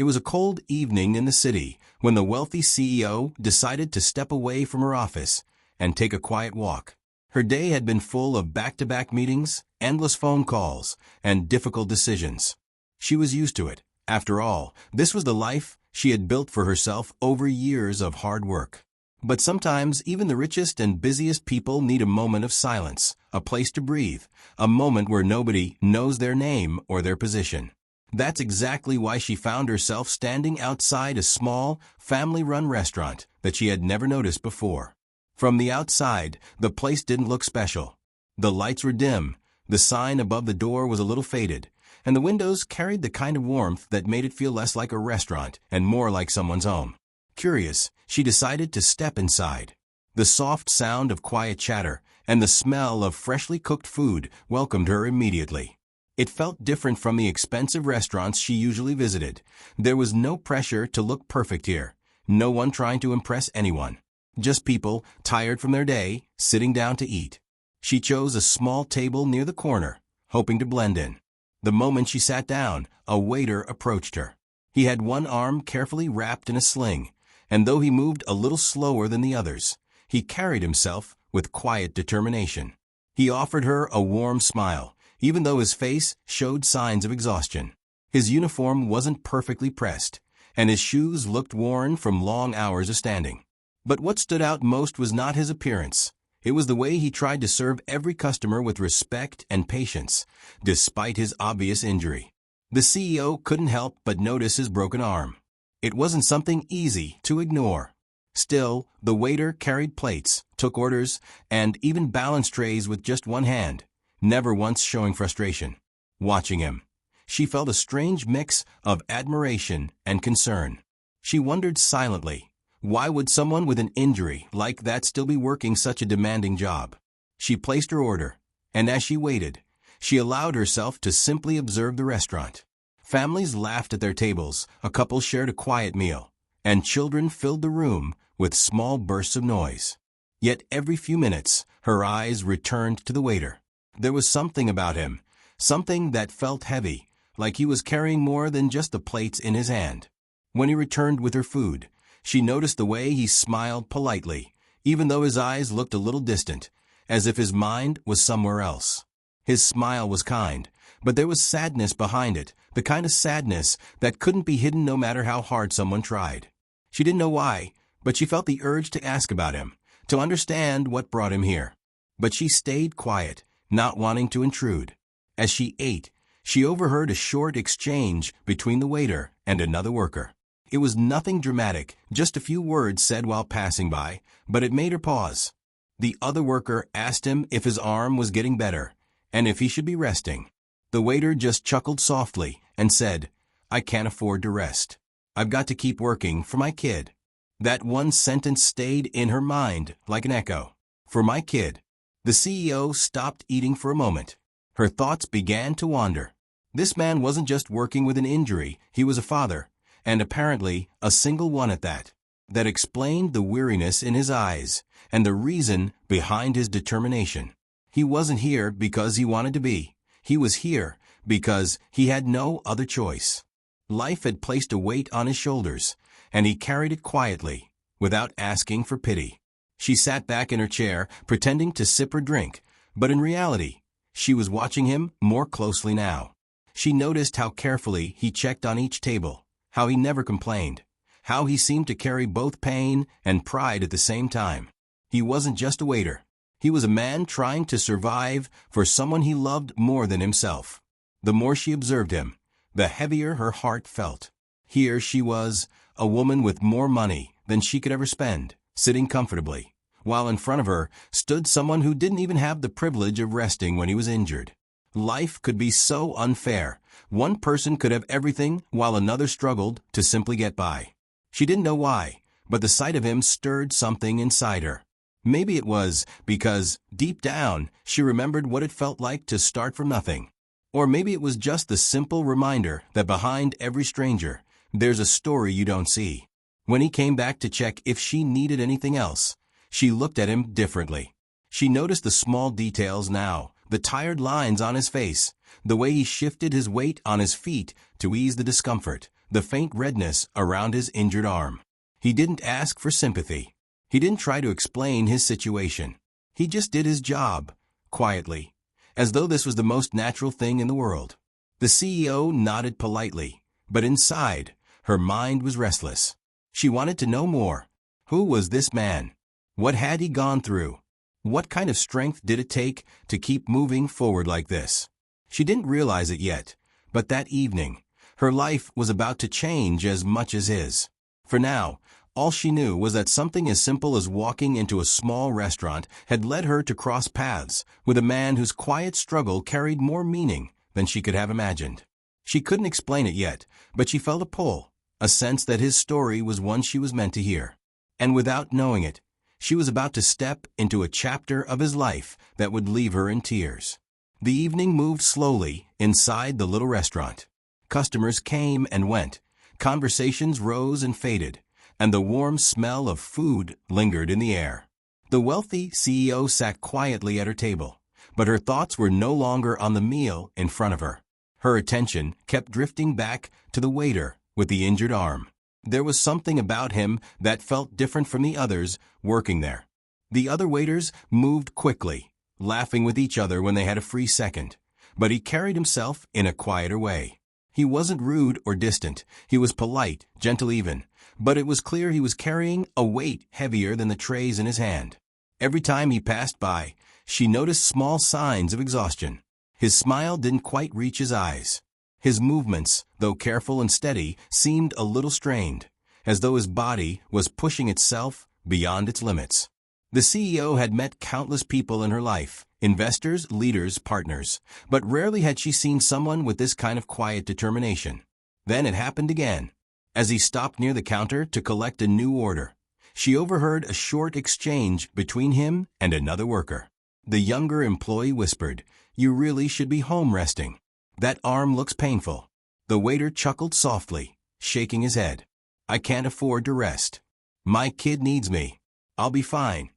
It was a cold evening in the city when the wealthy CEO decided to step away from her office and take a quiet walk. Her day had been full of back-to-back meetings, endless phone calls, and difficult decisions. She was used to it. After all, this was the life she had built for herself over years of hard work. But sometimes even the richest and busiest people need a moment of silence, a place to breathe, a moment where nobody knows their name or their position. That's exactly why she found herself standing outside a small, family-run restaurant that she had never noticed before. From the outside, the place didn't look special. The lights were dim, the sign above the door was a little faded, and the windows carried the kind of warmth that made it feel less like a restaurant and more like someone's home. Curious, she decided to step inside. The soft sound of quiet chatter and the smell of freshly cooked food welcomed her immediately. It felt different from the expensive restaurants she usually visited. There was no pressure to look perfect here, no one trying to impress anyone. Just people, tired from their day, sitting down to eat. She chose a small table near the corner, hoping to blend in. The moment she sat down, a waiter approached her. He had one arm carefully wrapped in a sling, and though he moved a little slower than the others, he carried himself with quiet determination. He offered her a warm smile, even though his face showed signs of exhaustion. His uniform wasn't perfectly pressed, and his shoes looked worn from long hours of standing. But what stood out most was not his appearance. It was the way he tried to serve every customer with respect and patience, despite his obvious injury. The CEO couldn't help but notice his broken arm. It wasn't something easy to ignore. Still, the waiter carried plates, took orders, and even balanced trays with just one hand, never once showing frustration. Watching him, she felt a strange mix of admiration and concern. She wondered silently, why would someone with an injury like that still be working such a demanding job? She placed her order, and as she waited, she allowed herself to simply observe the restaurant. Families laughed at their tables, a couple shared a quiet meal, and children filled the room with small bursts of noise. Yet every few minutes, her eyes returned to the waiter. There was something about him, something that felt heavy, like he was carrying more than just the plates in his hand. When he returned with her food, she noticed the way he smiled politely, even though his eyes looked a little distant, as if his mind was somewhere else. His smile was kind, but there was sadness behind it, the kind of sadness that couldn't be hidden no matter how hard someone tried. She didn't know why, but she felt the urge to ask about him, to understand what brought him here. But she stayed quiet, not wanting to intrude. As she ate, she overheard a short exchange between the waiter and another worker. It was nothing dramatic, just a few words said while passing by, but it made her pause. The other worker asked him if his arm was getting better, and if he should be resting. The waiter just chuckled softly and said, "I can't afford to rest. I've got to keep working for my kid." That one sentence stayed in her mind like an echo. For my kid. The CEO stopped eating for a moment. Her thoughts began to wander. This man wasn't just working with an injury, he was a father, and apparently a single one at that. That explained the weariness in his eyes and the reason behind his determination. He wasn't here because he wanted to be. He was here because he had no other choice. Life had placed a weight on his shoulders, and he carried it quietly, without asking for pity. She sat back in her chair, pretending to sip her drink, but in reality, she was watching him more closely now. She noticed how carefully he checked on each table, how he never complained, how he seemed to carry both pain and pride at the same time. He wasn't just a waiter. He was a man trying to survive for someone he loved more than himself. The more she observed him, the heavier her heart felt. Here she was, a woman with more money than she could ever spend, sitting comfortably, while in front of her stood someone who didn't even have the privilege of resting when he was injured. Life could be so unfair. One person could have everything while another struggled to simply get by. She didn't know why, but the sight of him stirred something inside her. Maybe it was because, deep down, she remembered what it felt like to start from nothing. Or maybe it was just the simple reminder that behind every stranger, there's a story you don't see. When he came back to check if she needed anything else, she looked at him differently. She noticed the small details now, the tired lines on his face, the way he shifted his weight on his feet to ease the discomfort, the faint redness around his injured arm. He didn't ask for sympathy. He didn't try to explain his situation. He just did his job, quietly, as though this was the most natural thing in the world. The CEO nodded politely, but inside, her mind was restless. She wanted to know more. Who was this man? What had he gone through? What kind of strength did it take to keep moving forward like this? She didn't realize it yet, but that evening, her life was about to change as much as his. For now, all she knew was that something as simple as walking into a small restaurant had led her to cross paths with a man whose quiet struggle carried more meaning than she could have imagined. She couldn't explain it yet, but she felt a pull, a sense that his story was one she was meant to hear. And without knowing it, she was about to step into a chapter of his life that would leave her in tears. The evening moved slowly inside the little restaurant. Customers came and went, conversations rose and faded, and the warm smell of food lingered in the air. The wealthy CEO sat quietly at her table, but her thoughts were no longer on the meal in front of her. Her attention kept drifting back to the waiter with the injured arm. There was something about him that felt different from the others working there. The other waiters moved quickly, laughing with each other when they had a free second, but he carried himself in a quieter way. He wasn't rude or distant. He was polite, gentle even, but it was clear he was carrying a weight heavier than the trays in his hand. Every time he passed by, she noticed small signs of exhaustion. His smile didn't quite reach his eyes. His movements, though careful and steady, seemed a little strained, as though his body was pushing itself beyond its limits. The CEO had met countless people in her life, investors, leaders, partners, but rarely had she seen someone with this kind of quiet determination. Then it happened again. As he stopped near the counter to collect a new order, she overheard a short exchange between him and another worker. The younger employee whispered, "You really should be home resting. That arm looks painful." The waiter chuckled softly, shaking his head. "I can't afford to rest. My kid needs me. I'll be fine."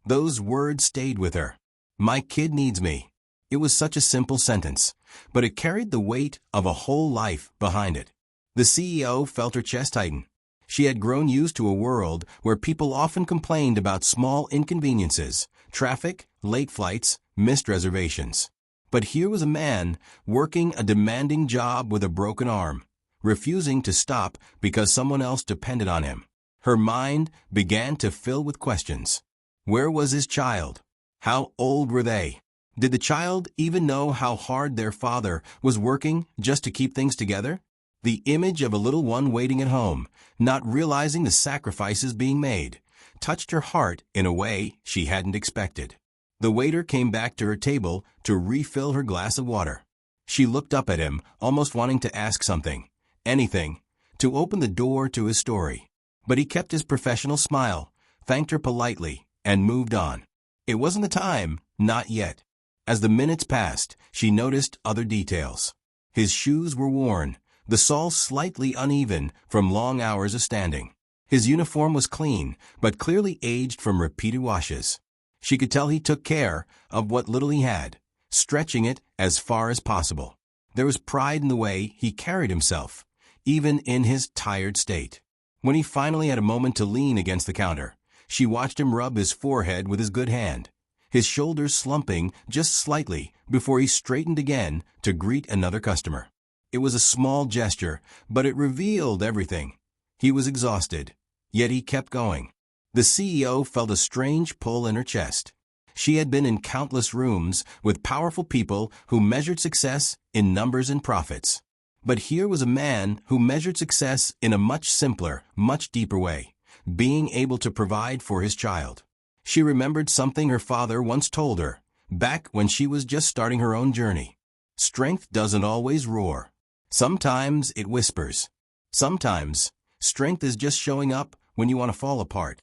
Those words stayed with her. "My kid needs me." It was such a simple sentence, but it carried the weight of a whole life behind it. The CEO felt her chest tighten. She had grown used to a world where people often complained about small inconveniences, traffic, late flights, missed reservations. But here was a man working a demanding job with a broken arm, refusing to stop because someone else depended on him. Her mind began to fill with questions. Where was his child? How old were they? Did the child even know how hard their father was working just to keep things together? The image of a little one waiting at home, not realizing the sacrifices being made, touched her heart in a way she hadn't expected. The waiter came back to her table to refill her glass of water. She looked up at him, almost wanting to ask something, anything, to open the door to his story. But he kept his professional smile, thanked her politely, and moved on. It wasn't the time, not yet. As the minutes passed, she noticed other details. His shoes were worn, the sole slightly uneven from long hours of standing. His uniform was clean, but clearly aged from repeated washes. She could tell he took care of what little he had, stretching it as far as possible. There was pride in the way he carried himself, even in his tired state. When he finally had a moment to lean against the counter, she watched him rub his forehead with his good hand, his shoulders slumping just slightly before he straightened again to greet another customer. It was a small gesture, but it revealed everything. He was exhausted, yet he kept going. The CEO felt a strange pull in her chest. She had been in countless rooms with powerful people who measured success in numbers and profits. But here was a man who measured success in a much simpler, much deeper way, being able to provide for his child. She remembered something her father once told her, back when she was just starting her own journey. Strength doesn't always roar. Sometimes it whispers. Sometimes, strength is just showing up when you want to fall apart.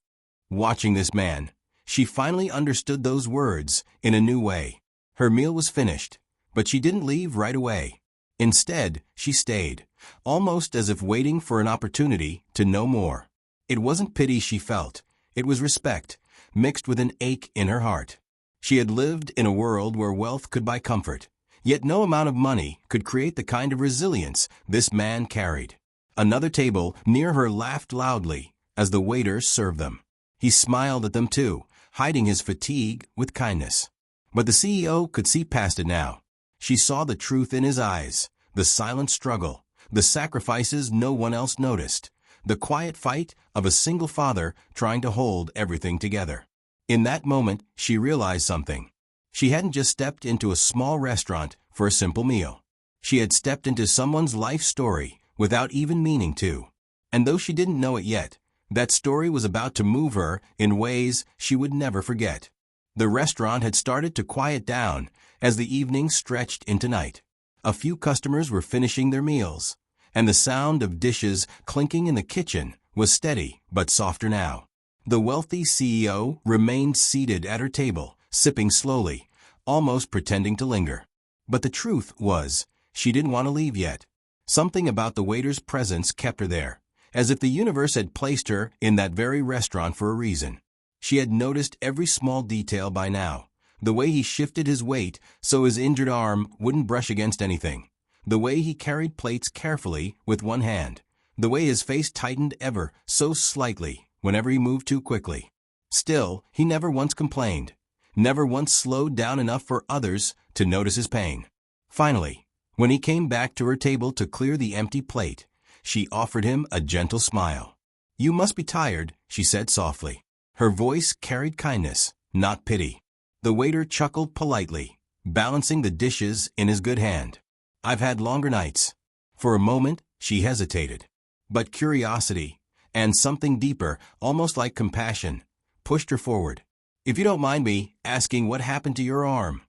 Watching this man, she finally understood those words in a new way. Her meal was finished, but she didn't leave right away. Instead, she stayed, almost as if waiting for an opportunity to know more. It wasn't pity she felt, it was respect, mixed with an ache in her heart. She had lived in a world where wealth could buy comfort, yet no amount of money could create the kind of resilience this man carried. Another table near her laughed loudly as the waiter served them. He smiled at them too, hiding his fatigue with kindness. But the CEO could see past it now. She saw the truth in his eyes, the silent struggle, the sacrifices no one else noticed, the quiet fight of a single father trying to hold everything together. In that moment, she realized something. She hadn't just stepped into a small restaurant for a simple meal. She had stepped into someone's life story without even meaning to. And though she didn't know it yet, that story was about to move her in ways she would never forget. The restaurant had started to quiet down as the evening stretched into night. A few customers were finishing their meals, and the sound of dishes clinking in the kitchen was steady but softer now. The wealthy CEO remained seated at her table, sipping slowly, almost pretending to linger. But the truth was, she didn't want to leave yet. Something about the waiter's presence kept her there, as if the universe had placed her in that very restaurant for a reason. She had noticed every small detail by now. The way he shifted his weight so his injured arm wouldn't brush against anything. The way he carried plates carefully with one hand. The way his face tightened ever so slightly whenever he moved too quickly. Still, he never once complained. Never once slowed down enough for others to notice his pain. Finally, when he came back to her table to clear the empty plate, she offered him a gentle smile. "You must be tired," she said softly. Her voice carried kindness, not pity. The waiter chuckled politely, balancing the dishes in his good hand. "I've had longer nights." For a moment, she hesitated. But curiosity, and something deeper, almost like compassion, pushed her forward. "If you don't mind me asking what happened to your arm?"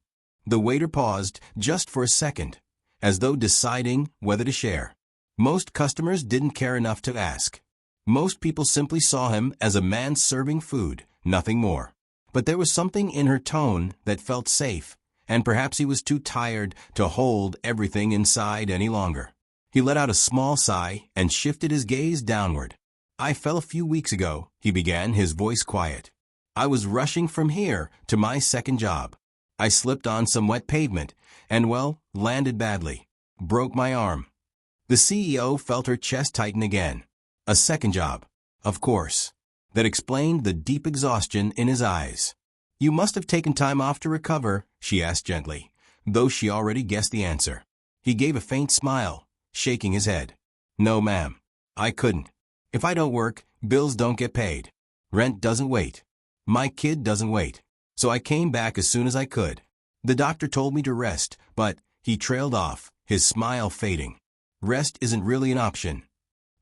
The waiter paused just for a second, as though deciding whether to share. Most customers didn't care enough to ask. Most people simply saw him as a man serving food, nothing more. But there was something in her tone that felt safe, and perhaps he was too tired to hold everything inside any longer. He let out a small sigh and shifted his gaze downward. "I fell a few weeks ago," he began, his voice quiet. "I was rushing from here to my second job. I slipped on some wet pavement and, well, landed badly. Broke my arm." The CEO felt her chest tighten again. A second job, of course. That explained the deep exhaustion in his eyes. "You must have taken time off to recover," she asked gently, though she already guessed the answer. He gave a faint smile, shaking his head. "No, ma'am. I couldn't. If I don't work, bills don't get paid. Rent doesn't wait. My kid doesn't wait. So I came back as soon as I could. The doctor told me to rest, but," he trailed off, his smile fading. "Rest isn't really an option."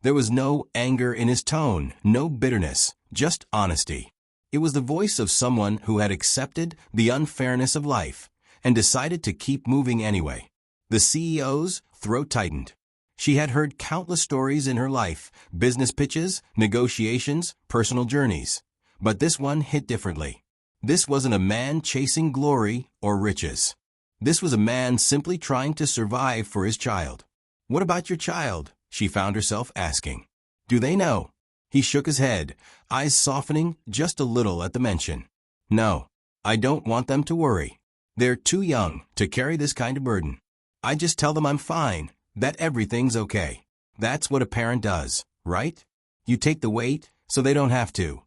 There was no anger in his tone, no bitterness, just honesty. It was the voice of someone who had accepted the unfairness of life and decided to keep moving anyway. The CEO's throat tightened. She had heard countless stories in her life, business pitches, negotiations, personal journeys. But this one hit differently. This wasn't a man chasing glory or riches. This was a man simply trying to survive for his child. "What about your child?" she found herself asking. "Do they know?" He shook his head, eyes softening just a little at the mention. "No, I don't want them to worry. They're too young to carry this kind of burden. I just tell them I'm fine, that everything's okay. That's what a parent does, right? You take the weight so they don't have to."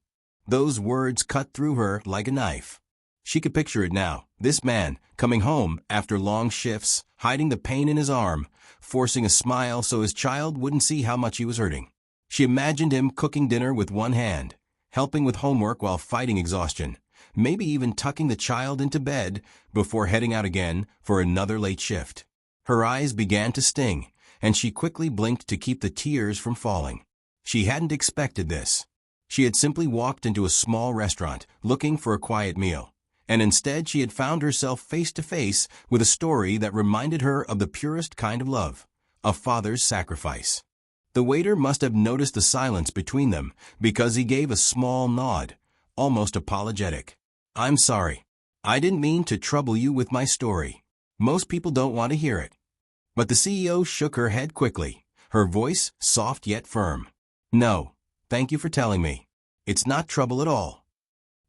Those words cut through her like a knife. She could picture it now, this man, coming home after long shifts, hiding the pain in his arm, forcing a smile so his child wouldn't see how much he was hurting. She imagined him cooking dinner with one hand, helping with homework while fighting exhaustion, maybe even tucking the child into bed before heading out again for another late shift. Her eyes began to sting, and she quickly blinked to keep the tears from falling. She hadn't expected this. She had simply walked into a small restaurant, looking for a quiet meal, and instead she had found herself face to face with a story that reminded her of the purest kind of love, a father's sacrifice. The waiter must have noticed the silence between them because he gave a small nod, almost apologetic. "I'm sorry. I didn't mean to trouble you with my story. Most people don't want to hear it." But the CEO shook her head quickly, her voice soft yet firm. "No, thank you for telling me. It's not trouble at all."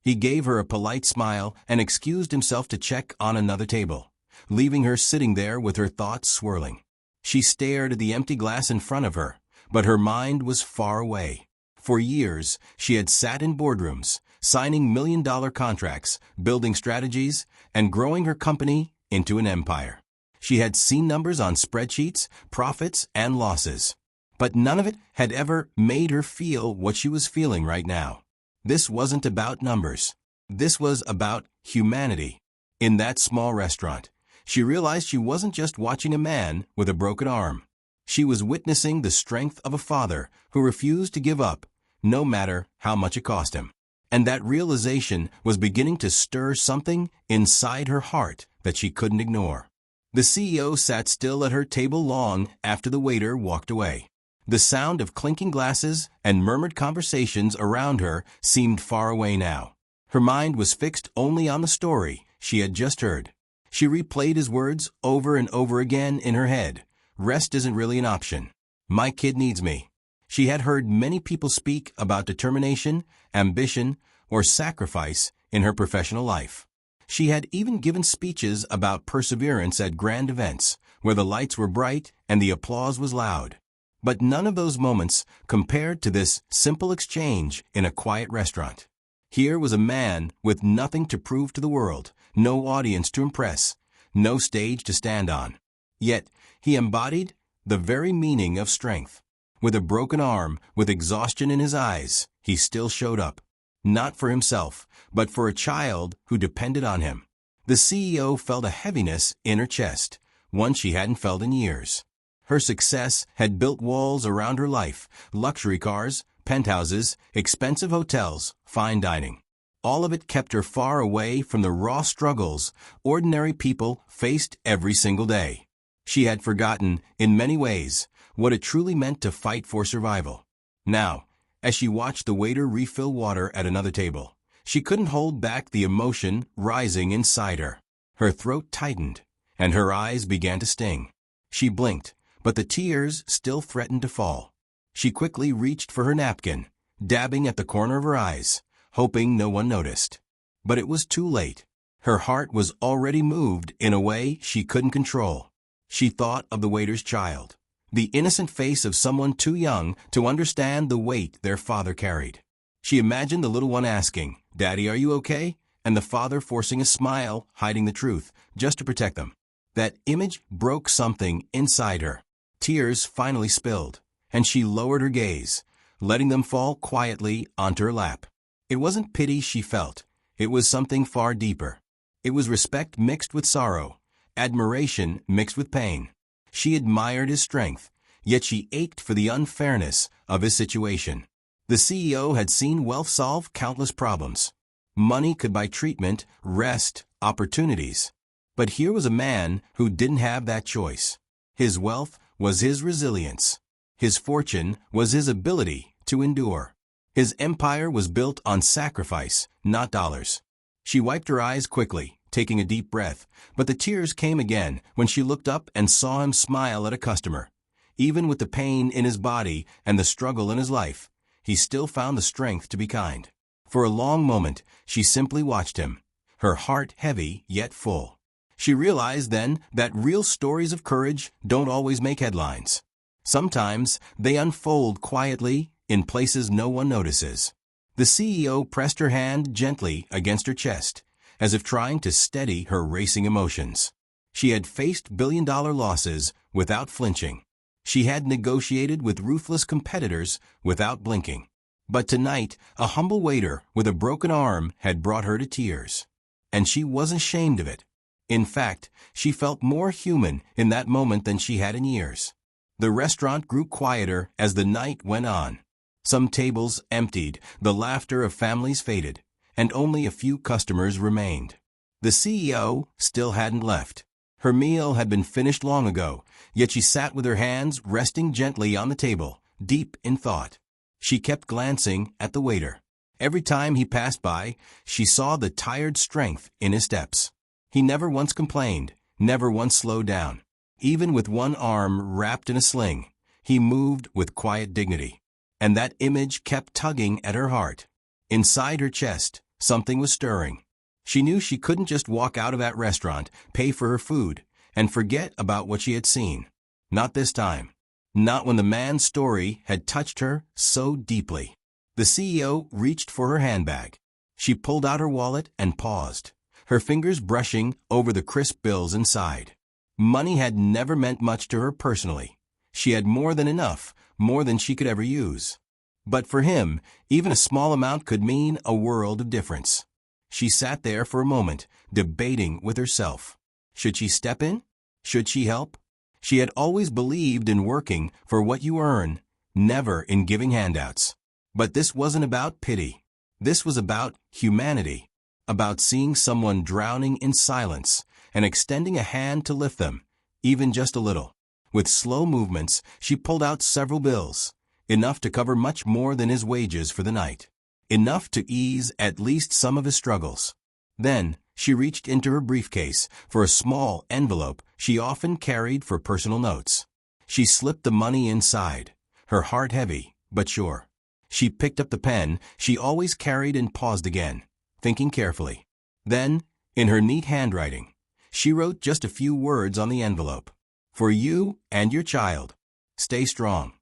He gave her a polite smile and excused himself to check on another table, leaving her sitting there with her thoughts swirling. She stared at the empty glass in front of her, but her mind was far away. For years, she had sat in boardrooms, signing million-dollar contracts, building strategies, and growing her company into an empire. She had seen numbers on spreadsheets, profits, and losses. But none of it had ever made her feel what she was feeling right now. This wasn't about numbers. This was about humanity. In that small restaurant, she realized she wasn't just watching a man with a broken arm. She was witnessing the strength of a father who refused to give up, no matter how much it cost him. And that realization was beginning to stir something inside her heart that she couldn't ignore. The CEO sat still at her table long after the waiter walked away. The sound of clinking glasses and murmured conversations around her seemed far away now. Her mind was fixed only on the story she had just heard. She replayed his words over and over again in her head. Rest isn't really an option. My kid needs me. She had heard many people speak about determination, ambition, or sacrifice in her professional life. She had even given speeches about perseverance at grand events, where the lights were bright and the applause was loud. But none of those moments compared to this simple exchange in a quiet restaurant. Here was a man with nothing to prove to the world, no audience to impress, no stage to stand on. Yet, he embodied the very meaning of strength. With a broken arm, with exhaustion in his eyes, he still showed up. Not for himself, but for a child who depended on him. The CEO felt a heaviness in her chest, one she hadn't felt in years. Her success had built walls around her life, luxury cars, penthouses, expensive hotels, fine dining. All of it kept her far away from the raw struggles ordinary people faced every single day. She had forgotten, in many ways, what it truly meant to fight for survival. Now, as she watched the waiter refill water at another table, she couldn't hold back the emotion rising inside her. Her throat tightened, and her eyes began to sting. She blinked, but the tears still threatened to fall. She quickly reached for her napkin, dabbing at the corner of her eyes, hoping no one noticed. But it was too late. Her heart was already moved in a way she couldn't control. She thought of the waiter's child, the innocent face of someone too young to understand the weight their father carried. She imagined the little one asking, "Daddy, are you okay?" and the father forcing a smile, hiding the truth, just to protect them. That image broke something inside her. Tears finally spilled, and she lowered her gaze, letting them fall quietly onto her lap. It wasn't pity she felt. It was something far deeper. It was respect mixed with sorrow, admiration mixed with pain. She admired his strength, yet she ached for the unfairness of his situation. The CEO had seen wealth solve countless problems. Money could buy treatment, rest, opportunities. But here was a man who didn't have that choice. His wealth was his resilience. His fortune was his ability to endure. His empire was built on sacrifice, not dollars. She wiped her eyes quickly, taking a deep breath, but the tears came again when she looked up and saw him smile at a customer. Even with the pain in his body and the struggle in his life, he still found the strength to be kind. For a long moment, she simply watched him, her heart heavy yet full. She realized then that real stories of courage don't always make headlines. Sometimes they unfold quietly in places no one notices. The CEO pressed her hand gently against her chest, as if trying to steady her racing emotions. She had faced billion-dollar losses without flinching. She had negotiated with ruthless competitors without blinking. But tonight, a humble waiter with a broken arm had brought her to tears. And she wasn't ashamed of it. In fact, she felt more human in that moment than she had in years. The restaurant grew quieter as the night went on. Some tables emptied, the laughter of families faded, and only a few customers remained. The CEO still hadn't left. Her meal had been finished long ago, yet she sat with her hands resting gently on the table, deep in thought. She kept glancing at the waiter. Every time he passed by, she saw the tired strength in his steps. He never once complained, never once slowed down. Even with one arm wrapped in a sling, he moved with quiet dignity. And that image kept tugging at her heart. Inside her chest, something was stirring. She knew she couldn't just walk out of that restaurant, pay for her food, and forget about what she had seen. Not this time. Not when the man's story had touched her so deeply. The CEO reached for her handbag. She pulled out her wallet and paused, her fingers brushing over the crisp bills inside. Money had never meant much to her personally. She had more than enough, more than she could ever use. But for him, even a small amount could mean a world of difference. She sat there for a moment, debating with herself. Should she step in? Should she help? She had always believed in working for what you earn, never in giving handouts. But this wasn't about pity. This was about humanity, about seeing someone drowning in silence and extending a hand to lift them, even just a little. With slow movements, she pulled out several bills, enough to cover much more than his wages for the night, enough to ease at least some of his struggles. Then, she reached into her briefcase for a small envelope she often carried for personal notes. She slipped the money inside, her heart heavy, but sure. She picked up the pen she always carried and paused again, thinking carefully. Then, in her neat handwriting, she wrote just a few words on the envelope. For you and your child. Stay strong.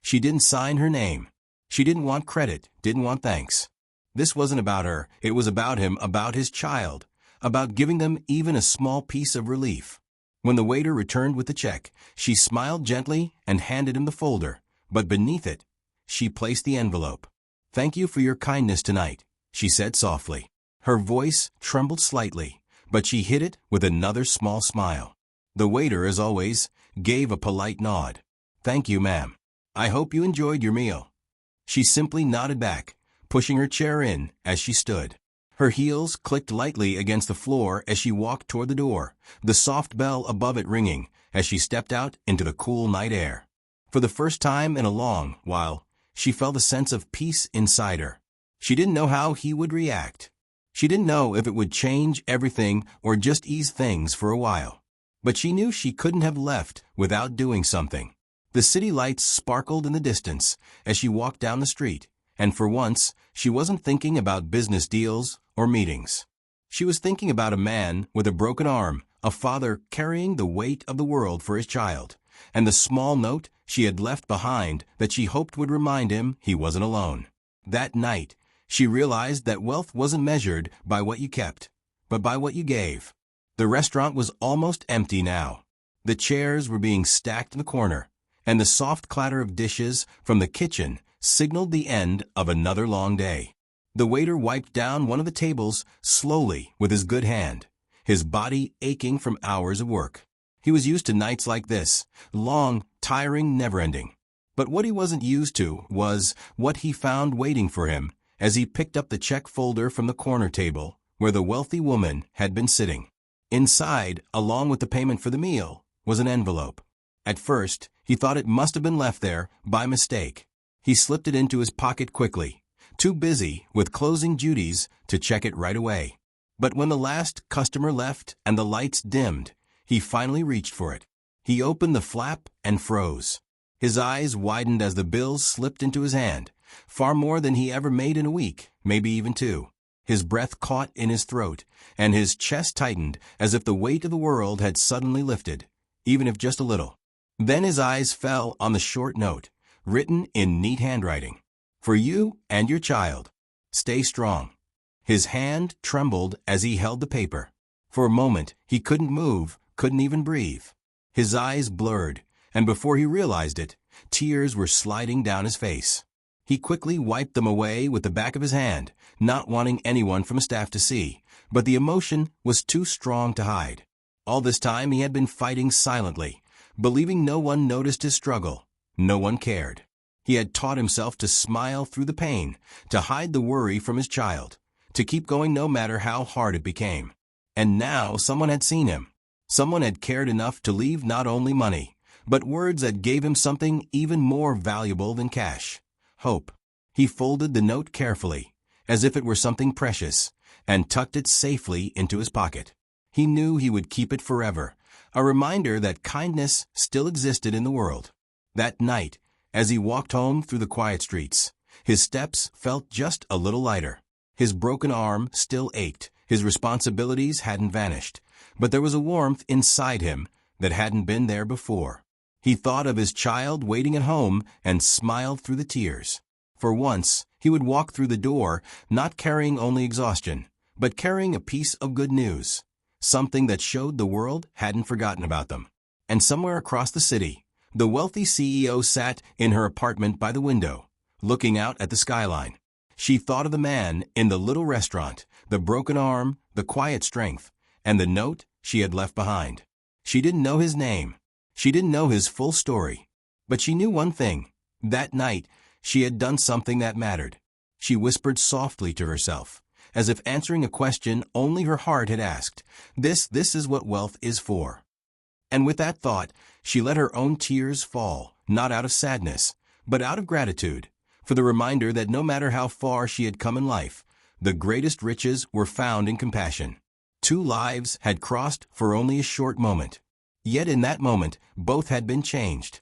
She didn't sign her name. She didn't want credit, didn't want thanks. This wasn't about her, it was about him, about his child, about giving them even a small piece of relief. When the waiter returned with the check, she smiled gently and handed him the folder, but beneath it, she placed the envelope. Thank you for your kindness tonight, she said softly. Her voice trembled slightly, but she hid it with another small smile. The waiter, as always, gave a polite nod. Thank you, ma'am. I hope you enjoyed your meal. She simply nodded back, pushing her chair in as she stood. Her heels clicked lightly against the floor as she walked toward the door, the soft bell above it ringing as she stepped out into the cool night air. For the first time in a long while, she felt a sense of peace inside her. She didn't know how he would react. She didn't know if it would change everything or just ease things for a while. But she knew she couldn't have left without doing something. The city lights sparkled in the distance as she walked down the street, and for once, she wasn't thinking about business deals or meetings. She was thinking about a man with a broken arm, a father carrying the weight of the world for his child, and the small note she had left behind that she hoped would remind him he wasn't alone. That night, she realized that wealth wasn't measured by what you kept, but by what you gave. The restaurant was almost empty now. The chairs were being stacked in the corner, and the soft clatter of dishes from the kitchen signaled the end of another long day. The waiter wiped down one of the tables slowly with his good hand, his body aching from hours of work. He was used to nights like this, long, tiring, never-ending. But what he wasn't used to was what he found waiting for him as he picked up the check folder from the corner table where the wealthy woman had been sitting. Inside, along with the payment for the meal, was an envelope. At first, he thought it must have been left there by mistake. He slipped it into his pocket quickly, too busy with closing duties to check it right away. But when the last customer left and the lights dimmed, he finally reached for it. He opened the flap and froze. His eyes widened as the bills slipped into his hand, far more than he ever made in a week, maybe even two. His breath caught in his throat, and his chest tightened as if the weight of the world had suddenly lifted, even if just a little. Then his eyes fell on the short note, written in neat handwriting. For you and your child. Stay strong. His hand trembled as he held the paper. For a moment, he couldn't move, couldn't even breathe. His eyes blurred, and before he realized it, tears were sliding down his face. He quickly wiped them away with the back of his hand, not wanting anyone from staff to see, but the emotion was too strong to hide. All this time he had been fighting silently, believing no one noticed his struggle, no one cared. He had taught himself to smile through the pain, to hide the worry from his child, to keep going no matter how hard it became. And now someone had seen him. Someone had cared enough to leave not only money, but words that gave him something even more valuable than cash. Hope. He folded the note carefully, as if it were something precious, and tucked it safely into his pocket. He knew he would keep it forever, a reminder that kindness still existed in the world. That night, as he walked home through the quiet streets, his steps felt just a little lighter. His broken arm still ached, his responsibilities hadn't vanished, but there was a warmth inside him that hadn't been there before. He thought of his child waiting at home and smiled through the tears. For once, he would walk through the door, not carrying only exhaustion, but carrying a piece of good news, something that showed the world hadn't forgotten about them. And somewhere across the city, the wealthy CEO sat in her apartment by the window, looking out at the skyline. She thought of the man in the little restaurant, the broken arm, the quiet strength, and the note she had left behind. She didn't know his name. She didn't know his full story. But she knew one thing. That night, she had done something that mattered. She whispered softly to herself, as if answering a question only her heart had asked. This is what wealth is for. And with that thought, she let her own tears fall, not out of sadness, but out of gratitude, for the reminder that no matter how far she had come in life, the greatest riches were found in compassion. 2 lives had crossed for only a short moment. Yet in that moment, both had been changed.